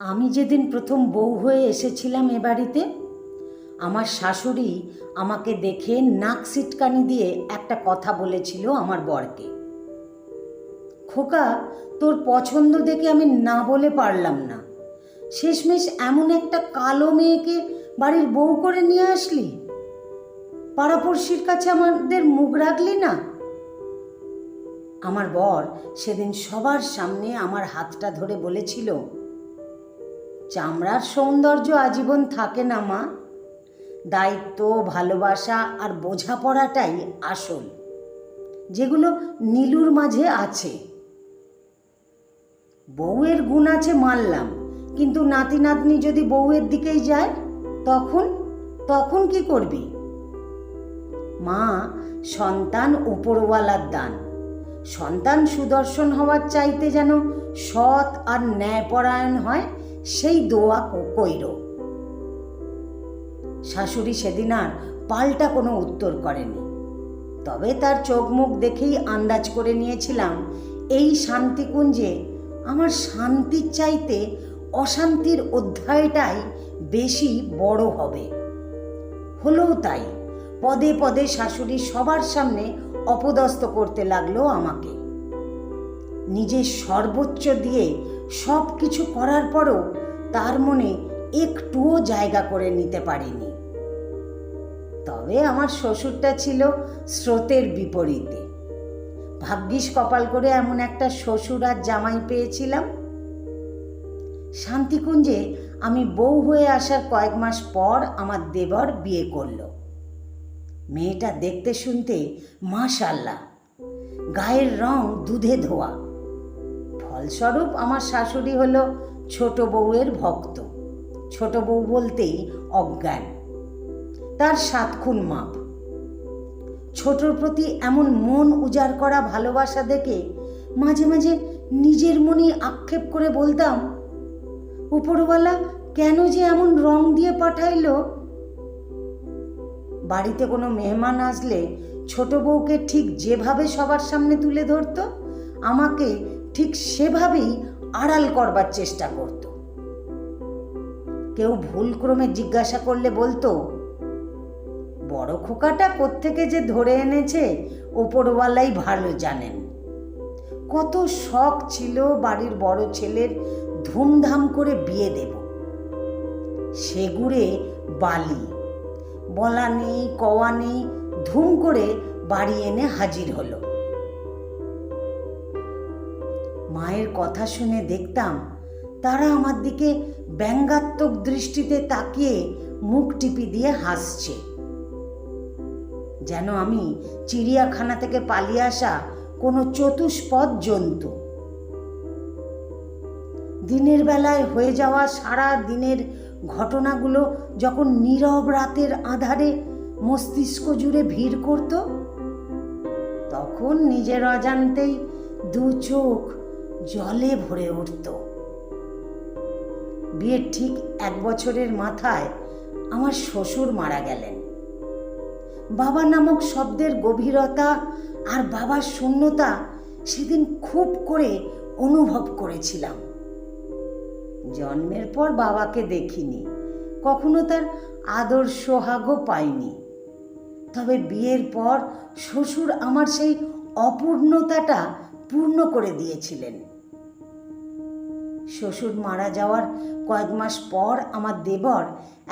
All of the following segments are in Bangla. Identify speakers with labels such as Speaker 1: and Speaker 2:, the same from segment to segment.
Speaker 1: আমি যেদিন প্রথম বউ হয়ে এসেছিলাম এ বাড়িতে, আমার শাশুড়ি আমাকে দেখে নাক সিটকানি দিয়ে একটা কথা বলেছিল আমার বরকে। খোকা, তোর পছন্দ দেখে আমি না বলে পারলাম না, শেষমেশ এমন একটা কালো মেয়েকে বাড়ির বউ করে নিয়ে আসলি, পাড়াপড়শির কাছে আমাদের মুখ রাখলি না। আমার বর সেদিন সবার সামনে আমার হাতটা ধরে বলেছিল, চামড়ার সৌন্দর্য আজীবন থাকে না মা, দায়িত্ব, ভালোবাসা আর বোঝাপড়াটাই আসল, যেগুলো নীলুর মাঝে আছে। বউয়ের গুণ আছে মানলাম, কিন্তু নাতি নাতনি যদি বউয়ের দিকেই যায় তখন তখন কি করবি? মা, সন্তান উপরওয়ালার দান। সন্তান সুদর্শন হওয়ার চাইতে যেন সৎ আর ন্যায়পরায়ণ হয়, সেই দোয়া কইর। শাশুড়ি সেদিন আর পাল্টা কোনো উত্তর করেনি, তবে তার চোখ মুখ দেখেই আন্দাজ করে নিয়েছিলাম এই শান্তিকুঞ্জে আমার শান্তির চাইতে অশান্তির অধ্যায়টাই বেশি বড় হবে। হলোও তাই। পদে পদে শাশুড়ি সবার সামনে অপদস্থ করতে লাগলো আমাকে। নিজের সর্বোচ্চ দিয়ে সব কিছু করার পরও তার মনে একটুও জায়গা করে নিতে পারিনি। তবে আমার শ্বশুরটা ছিল স্রোতের বিপরীতে। ভাগ্যিস কপাল করে এমন একটা শ্বশুর আর জামাই পেয়েছিলাম। শান্তিকুঞ্জে আমি বউ হয়ে আসার কয়েক মাস পর আমার দেবর বিয়ে করলো। মেয়েটা দেখতে শুনতে মাশাআল্লাহ, গায়ের রং দুধে ধোয়া। ফলস্বরূপ আমার শাশুড়ি হলো ছোট বউয়ের ভক্ত। ছোট বউ বলতেই অজ্ঞান, তার 7 খুন মাপ। ছোটর প্রতি এমন মন উজাড় করা ভালোবাসা দেখে মাঝে মাঝে নিজের মনেই আক্ষেপ করে বলতাম, উপরওয়ালা কেন যে এমন রং দিয়ে পাঠাইলো। বাড়িতে কোনো মেহমান আসলে ছোট বউকে ঠিক যেভাবে সবার সামনে তুলে ধরত, আমাকে ঠিক সেভাবেই আড়াল করবার চেষ্টা করত। কেউ ভুলক্রমে জিজ্ঞাসা করলে বলতো, বড় খোকাটা কোত্থেকে যে ধরে এনেছে ওপরওয়ালাই ভালো জানেন। কত শখ ছিল বাড়ির বড় ছেলের ধুমধাম করে বিয়ে দেব। সেগুড়ে বালি, বলা নেই কওয়া নেই, ধুম করে বাড়ি এনে হাজির হলো। মায়ের কথা শুনে দেখতাম তারা আমার দিকে ব্যঙ্গাত্মক দৃষ্টিতে তাকিয়ে মুখ টিপি দিয়ে হাসছে, যেন আমি চিড়িয়াখানা থেকে পালিয়ে আসা কোনো চতুষ্পদ জন্তু। দিনের বেলায় হয়ে যাওয়া সারা দিনের ঘটনাগুলো যখন নীরব রাতের আঁধারে মস্তিষ্ক জুড়ে ভিড় করত, তখন নিজের অজান্তেই 2 চোখ জলে ভরে উঠত। বিয়ের ঠিক 1 বছরের মাথায় আমার শ্বশুর মারা গেলেন। বাবা নামক শব্দের গভীরতা আর বাবার শূন্যতা সেদিন খুব করে অনুভব করেছিলাম। জন্মের পর বাবাকে দেখিনি, কখনো তার আদর সোহাগও পাইনি। তবে বিয়ের পর শ্বশুর আমার সেই অপূর্ণতাটা পূর্ণ করে দিয়েছিলেন। শ্বশুর মারা যাওয়ার কয়েক মাস পর আমার দেবর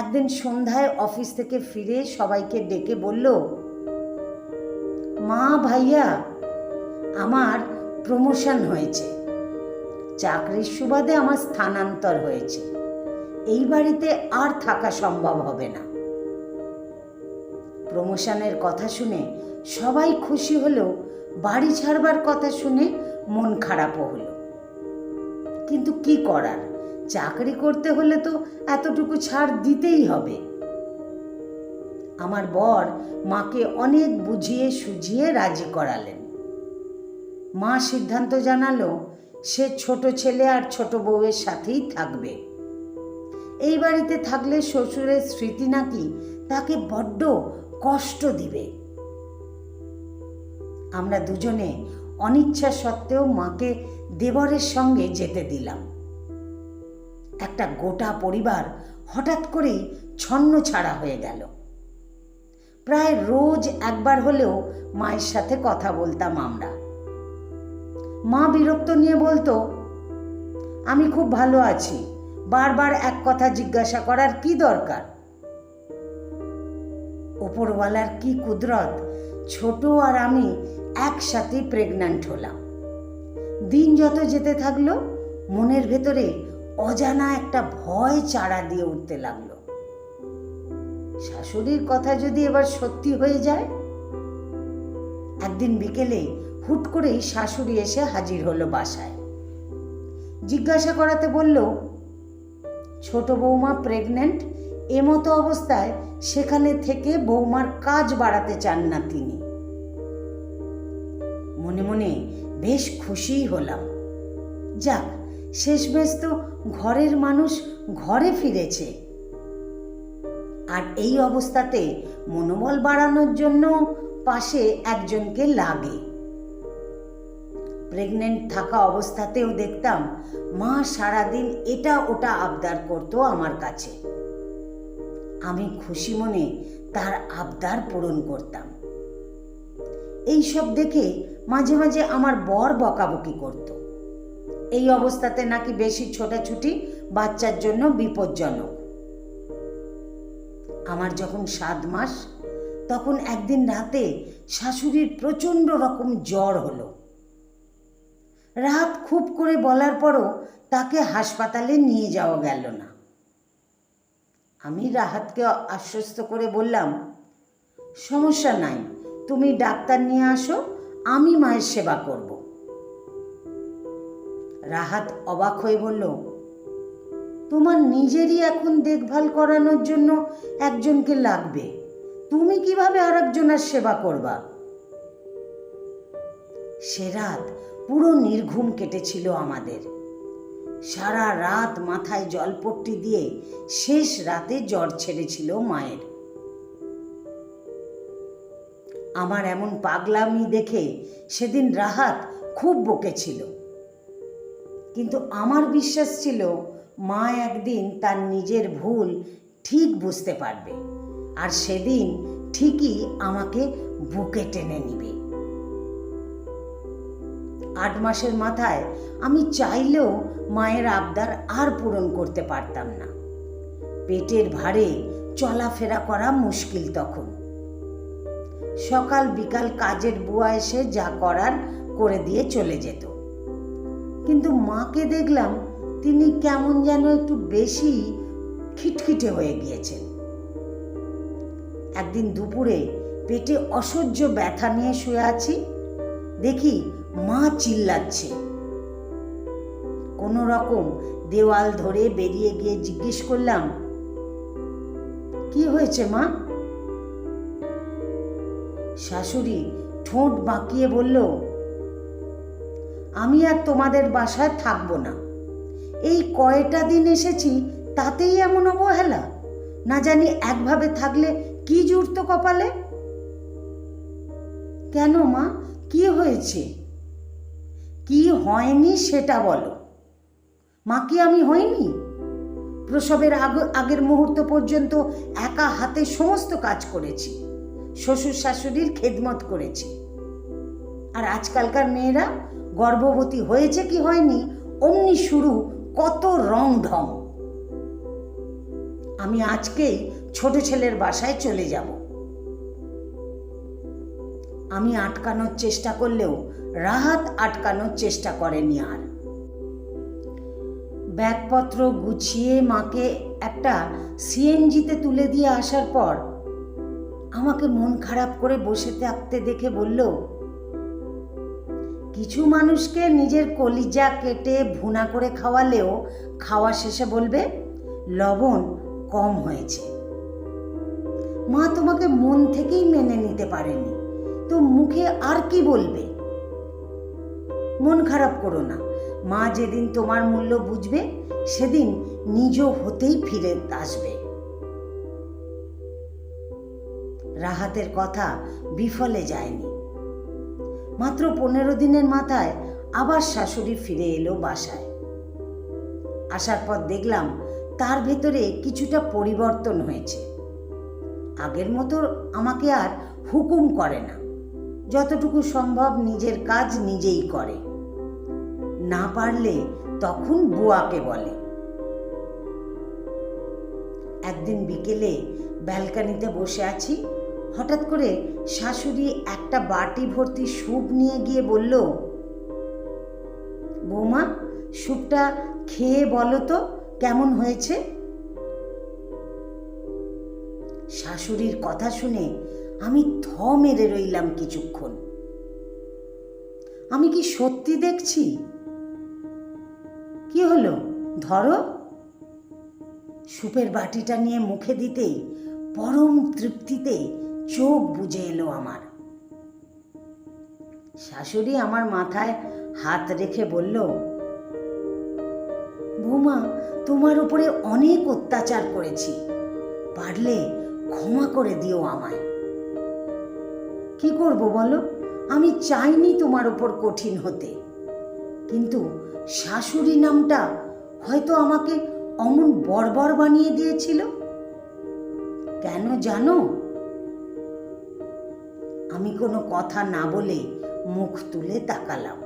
Speaker 1: একদিন সন্ধ্যায় অফিস থেকে ফিরে সবাইকে ডেকে বলল, মা, ভাইয়া, আমার প্রমোশন হয়েছে, চাকরির সুবাদে আমার স্থানান্তর হয়েছে, এই বাড়িতে আর থাকা সম্ভব হবে না। প্রমোশনের কথা শুনে সবাই খুশি হলেও বাড়ি ছাড়বার কথা শুনে মন খারাপও হলো। কিন্তু কি করার, চাকরি করতে হলে তো এতটুকু ছাড় দিতেই হবে। আমার বর মাকে অনেক বুঝিয়ে সুঝিয়ে রাজি করালেন। মা সিদ্ধান্ত জানালো সে ছোট ছেলে আর ছোট বউয়ের সাথেই থাকবে। এই বাড়িতে থাকলে শ্বশুরের স্মৃতি নাকি তাকে বড্ড কষ্ট দিবে। আমরা দুজনে অনিচ্ছা সত্ত্বেও মাকে দেবরের সঙ্গে যেতে দিলাম। একটা গোটা পরিবার হঠাৎ করেই ছন্নছাড়া হয়ে গেল। প্রায় রোজ একবার হলেও মায়ের সাথে কথা বলতাম আমরা। মা বিরক্ত নিয়ে বলতো, আমি খুব ভালো আছি, বারবার এক কথা জিজ্ঞাসা করার কি দরকার? ওপরওয়ালার কি কুদরত, ছোট আর আমি একসাথে প্রেগন্যান্ট হলাম। দিন যত যেতে থাকলো মনের ভেতরে অজানা একটা ভয় চাড়া দিয়ে উঠতে লাগলো। শাশুড়ির কথা যদি এবার সত্যি হয়ে যায়। একদিন বিকেলে হুট করেই শাশুড়ি এসে হাজির হলো বাসায়। জিজ্ঞাসা করাতে বলল, ছোট বৌমা প্রেগন্যান্ট, এমতো অবস্থায় সেখানে থেকে বৌমার কাজ বাড়াতে চান না তিনি। মনে মনে বেশ খুশিই হলাম। যাক, শেষমেশ তো ঘরের মানুষ ঘরে ফিরেছে। আর এই অবস্থাতে মনোবল বাড়ানোর জন্য পাশে একজনকে লাগে। প্রেগনেন্ট থাকা অবস্থাতেও দেখতাম মা সারাদিন এটা ওটা আবদার করতো আমার কাছে। আমি খুশি মনে তার আবদার পূরণ করতাম। এই সব দেখে মাঝে মাঝে আমার বর বকাবকি করত। এই অবস্থাতে নাকি বেশি ছোটাছুটি বাচ্চার জন্য বিপজ্জনক। আমার যখন 7 মাস, তখন একদিন রাতে শাশুড়ির প্রচণ্ড রকম জ্বর হলো। রাত খুব করে বলার পরও তাকে হাসপাতালে নিয়ে যাওয়া গেল না। আমি রাহাতকে আশ্বস্ত করে বললাম, সমস্যা নাই, তুমি ডাক্তার নিয়ে আসো, আমি মায়ের সেবা করব। রাহাত অবাক হয়ে বলল, তোমার নিজেরই এখন দেখভাল করানোর জন্য একজনকে লাগবে, তুমি কিভাবে আরেকজনের সেবা করবা? সে রাত পুরো নির্ঘুম কেটেছিল আমাদের। সারা রাত মাথায় জলপট্টি দিয়ে শেষ রাতে জ্বর ছেড়েছিল মায়ের। আমার এমন পাগলামি দেখে সেদিন রাহাত খুব বকেছিল, কিন্তু আমার বিশ্বাস ছিল মা একদিন তার নিজের ভুল ঠিক বুঝতে পারবে, আর সেদিন ঠিকই আমাকে বুকে টেনে নিবে। 8 মাসের মাথায় আমি চাইলেও মায়ের আবদার আর পূরণ করতে পারতাম না। পেটের ভারে চলাফেরা করা মুশকিল তখন। সকাল বিকাল কাজের বুয়া এসে যা করার করে দিয়ে চলে যেত, কিন্তু মাকে দেখলাম তিনি কেমন যেন একটু বেশি খিটখিটে হয়ে গিয়েছেন। একদিন দুপুরে পেটে অসহ্য ব্যথা নিয়ে শুয়ে আছি, দেখি মা চিল্লাচ্ছে। কোনো রকম দেওয়াল ধরে বেরিয়ে গিয়ে জিজ্ঞেস করলাম, কি হয়েছে মা? শাশুড়ি ঠোঁট বাঁকিয়ে বলল, আমি আর তোমাদের বাসায় থাকবো না। এই কয়টা দিন এসেছি তাতেই এমন অবহেলা, না জানি একভাবে থাকলে কি জুড়তো কপালে। কেন মা, কি হয়েছে? কি হয়নি সেটা বলো। মা কি আমি হইনি? প্রসবের আগের মুহূর্ত পর্যন্ত একা হাতে সমস্ত কাজ করেছি, শ্বশুর শাশুড়ির খেদমত করেছি। আর আজকালকার মেয়েরা গর্ভবতী হয়েছে কি হয়নি অমনি শুরু কত রং ঢং। আমি আজকেই ছোট ছেলের বাসায় চলে যাব। আমি আটকানোর চেষ্টা করলেও রাহাত আটকানোর চেষ্টা করেনি। আর ব্যাগপত্র গুছিয়ে মাকে একটা সিএনজিতে তুলে দিয়ে আসার পর আমাকে মন খারাপ করে বসে থাকতে দেখে বলল, কিছু মানুষকে নিজের কলিজা কেটে ভুনা করে খাওয়ালেও খাওয়া শেষে বলবে লবণ কম হয়েছে। মা তোমাকে মন থেকেই মেনে নিতে পারেনি, তো মুখে আর কি বলবে? মন খারাপ করো না, মা যেদিন তোমার মূল্য বুঝবে সেদিন নিজ হতেই ফিরে আসবে। রাহাতের কথা বিফলে যায়নি। মাত্র 15 দিনের মাথায় আবার শাশুড়ি ফিরে এলো বাসায়। আসার পর দেখলাম তার ভেতরে কিছুটা পরিবর্তন হয়েছে। আগের মতো আমাকে আর হুকুম করে না, যতটুকু সম্ভব নিজের কাজ নিজেই করে, না পারলে তখন বুয়াকে বলে। একদিন বিকেলে ব্যালকানিতে বসে আছি, হঠাৎ করে শাশুড়ি একটা বাটি ভর্তি স্যুপ নিয়ে গিয়ে বলল, বৌমা, স্যুপটা খেয়ে বলো তো কেমন হয়েছে। শাশুড়ির কথা শুনে আমি থ মেরে রইলাম কিছুক্ষণ। আমি কি সত্যি দেখছি? কি হলো, ধরো। স্যুপের বাটিটা নিয়ে মুখে দিতেই পরম তৃপ্তিতে চোখ বুজে এলো আমার। শাশুড়ি আমার মাথায় হাত রেখে বলল, বৌমা, তোমার উপরে অনেক অত্যাচার করেছি, পারলে ক্ষমা করে দিও আমায়। কি করব বলো, আমি চাইনি তোমার উপর কঠিন হতে, কিন্তু শাশুড়ি নামটা হয়তো আমাকে অমন বর্বর বানিয়ে দিয়েছিল। কেন জানো? আমি কোনো কথা না বলে মুখ তুলে তাকালাম।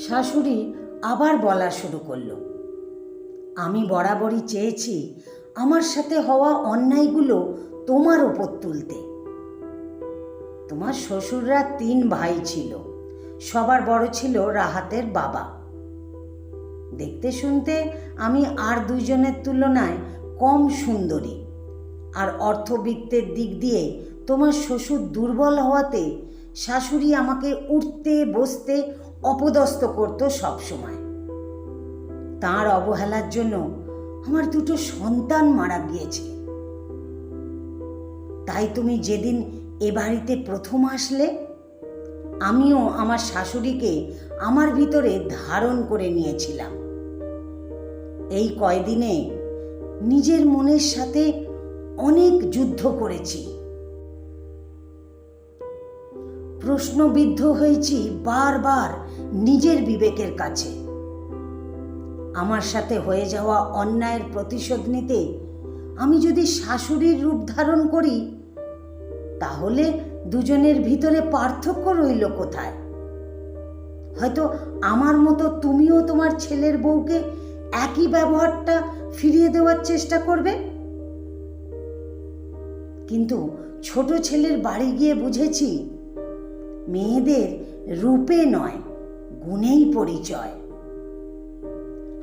Speaker 1: শাশুড়ি আবার বলা শুরু করলো, আমি বরাবরই চেয়েছি আমার সাথে হওয়া অন্যায়গুলো তোমার ওপর তুলতে। তোমার শ্বশুররা 3 ভাই ছিল, সবার বড় ছিল রাহাতের বাবা। দেখতে শুনতে আমি আর 2 জনের তুলনায় কম সুন্দরী, আর অর্থবিত্তের দিক দিয়ে তোমার শ্বশুর দুর্বল হওয়াতে শাশুড়ি আমাকে উঠতে বসতে অপদস্থ করতো সবসময়। তাঁর অবহেলার জন্য আমার 2টো সন্তান মারা গিয়েছে। তাই তুমি যেদিন এ বাড়িতে প্রথম আসলে, আমিও আমার শাশুড়িকে আমার ভিতরে ধারণ করে নিয়েছিলাম। এই কয়দিনে নিজের মনের সাথে অনেক যুদ্ধ করেছি, প্রশ্নবিদ্ধ হয়েছি বারবার নিজের বিবেকের কাছে। আমার সাথে হয়ে যাওয়া অন্যায়ের প্রতিশোধ নিতে আমি যদি শাশুড়ির রূপ ধারণ করি, তাহলে দুজনের ভিতরে পার্থক্য রইল কোথায়? হয়তো আমার মতো তুমিও তোমার ছেলের বউকে একই ব্যবহারটা ফিরিয়ে দেওয়ার চেষ্টা করবে। কিন্তু ছোট ছেলের বাড়ি গিয়ে বুঝেছি, মেয়েদের রূপে নয়, গুণেই পরিচয়।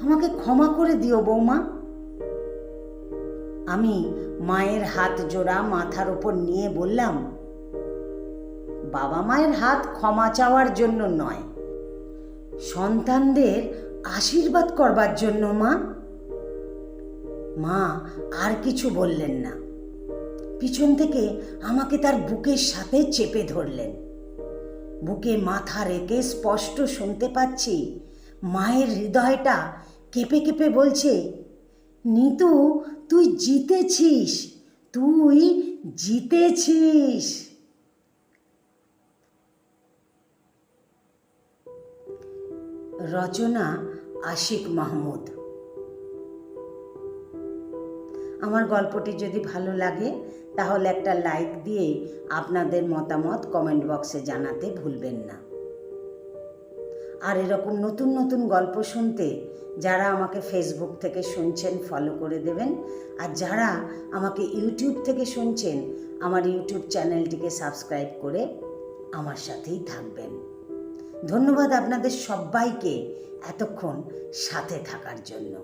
Speaker 1: আমাকে ক্ষমা করে দিও বৌমা। আমি মায়ের হাত জোড়া মাথার ওপর নিয়ে বললাম, বাবা মায়ের হাত ক্ষমা চাওয়ার জন্য নয়, সন্তানদের আশীর্বাদ করবার জন্য। মা আর কিছু বললেন না, পিছন থেকে আমাকে তার বুকের সাথে চেপে ধরলেন। বুকে মাথা রেখে স্পষ্ট শুনতে পাচ্ছি মায়ের হৃদয়টা কেঁপে কেঁপে বলছে, নিতু, তুই জিতেছিস, তুই জিতেছিস। রচনা আশিক মাহমুদ। আমার গল্পটি যদি ভালো লাগে তাহলে একটা লাইক দিয়ে আপনাদের মতামত কমেন্ট বক্সে জানাতে ভুলবেন না। আর এরকম নতুন নতুন গল্প শুনতে যারা আমাকে ফেসবুক থেকে শুনছেন ফলো করে দেবেন, আর যারা আমাকে ইউটিউব থেকে শুনছেন আমার ইউটিউব চ্যানেলটিকে সাবস্ক্রাইব করে আমার সাথেই থাকবেন। ধন্যবাদ আপনাদের সবাইকে এতক্ষণ সাথে থাকার জন্য।